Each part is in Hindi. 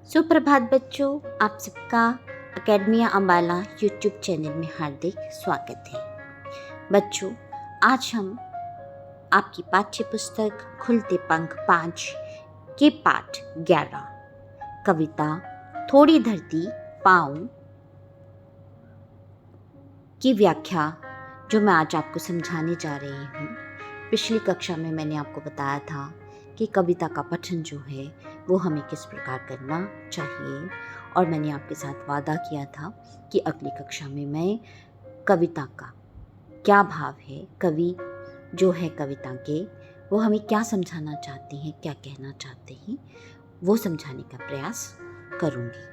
सुप्रभात बच्चों, आप सबका एकेडमिया अम्बाला यूट्यूब चैनल में हार्दिक स्वागत है। बच्चों, आज हम आपकी पाठ्य पुस्तक खुलते पंख 5 के पाठ 11 कविता थोड़ी धरती पाँव की व्याख्या जो मैं आज आपको समझाने जा रही हूँ। पिछली कक्षा में मैंने आपको बताया था कि कविता का पठन जो है वो हमें किस प्रकार करना चाहिए, और मैंने आपके साथ वादा किया था कि अगली कक्षा में मैं कविता का क्या भाव है, कवि जो है कविता के वो हमें क्या समझाना चाहते हैं, क्या कहना चाहते हैं, वो समझाने का प्रयास करूँगी।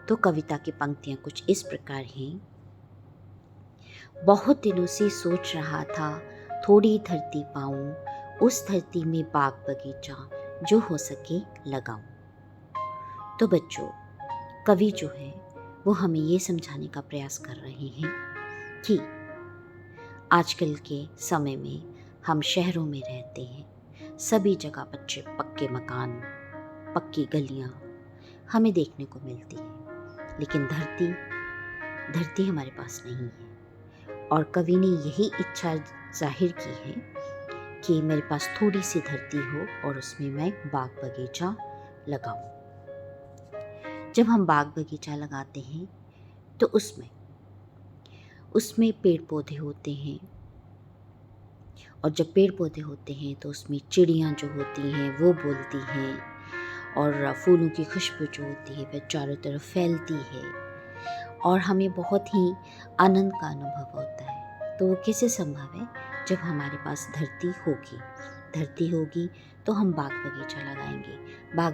तो कविता की पंक्तियाँ कुछ इस प्रकार हैं। बहुत दिनों से सोच रहा था थोड़ी धरती पाऊं, उस धरती में बाग बगीचा जो हो सके लगाऊं। तो बच्चों, कवि जो है वो हमें ये समझाने का प्रयास कर रहे हैं कि आजकल के समय में हम शहरों में रहते हैं, सभी जगह बच्चे पक्के मकान, पक्की गलियां हमें देखने को मिलती है, लेकिन धरती हमारे पास नहीं है। और कवि ने यही इच्छा जाहिर की है कि मेरे पास थोड़ी सी धरती हो और उसमें मैं बाग बगीचा लगाऊं। जब हम बाग बगीचा लगाते हैं तो उसमें पेड़ पौधे होते हैं, और जब पेड़ पौधे होते हैं तो उसमें चिड़ियाँ जो होती हैं वो बोलती हैं, और फूलों की खुशबू जो होती है वह चारों तरफ फैलती है, और हमें बहुत ही आनंद का अनुभव होता है। तो वो कैसे संभव है? जब हमारे पास धरती होगी तो हम बाग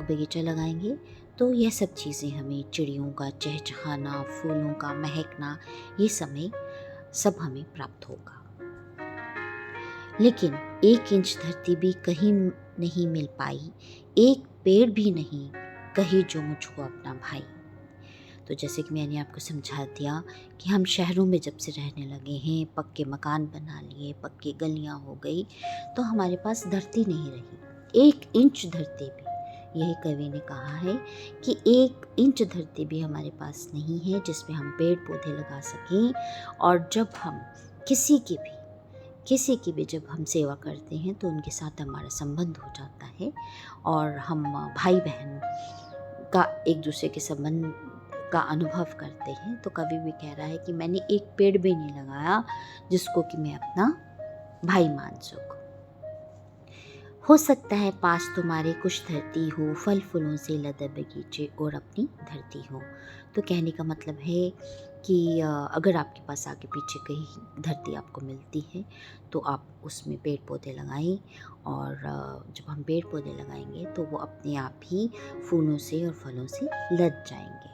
बगीचा लगाएंगे तो यह सब चीज़ें हमें, चिड़ियों का चहचहाना, फूलों का महकना, ये सब हमें प्राप्त होगा। लेकिन 1 इंच धरती भी कहीं नहीं मिल पाई, एक पेड़ भी नहीं, कहे जो मुझको अपना भाई। तो जैसे कि मैंने आपको समझा दिया कि हम शहरों में जब से रहने लगे हैं, पक्के मकान बना लिए, पक्की गलियां हो गई, तो हमारे पास धरती नहीं रही, 1 इंच धरती भी। यही कवि ने कहा है कि 1 इंच धरती भी हमारे पास नहीं है जिसमें हम पेड़ पौधे लगा सकें। और जब हम किसी की भी जब हम सेवा करते हैं तो उनके साथ हमारा संबंध हो जाता है, और हम भाई बहन का एक दूसरे के संबंध का अनुभव करते हैं। तो कवि भी कह रहा है कि मैंने एक पेड़ भी नहीं लगाया जिसको कि मैं अपना भाई मान सकूं। हो सकता है पास तुम्हारे कुछ धरती हो, फल फूलों से लदे बगीचे और अपनी धरती हो। तो कहने का मतलब है कि अगर आपके पास आगे पीछे कहीं धरती आपको मिलती है तो आप उसमें पेड़ पौधे लगाएं, और जब हम पेड़ पौधे लगाएंगे तो वो अपने आप ही फूलों से और फलों से लद जाएंगे।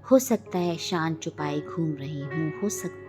हो सकता है शान छुपाए घूम रही हूँ, हो सकता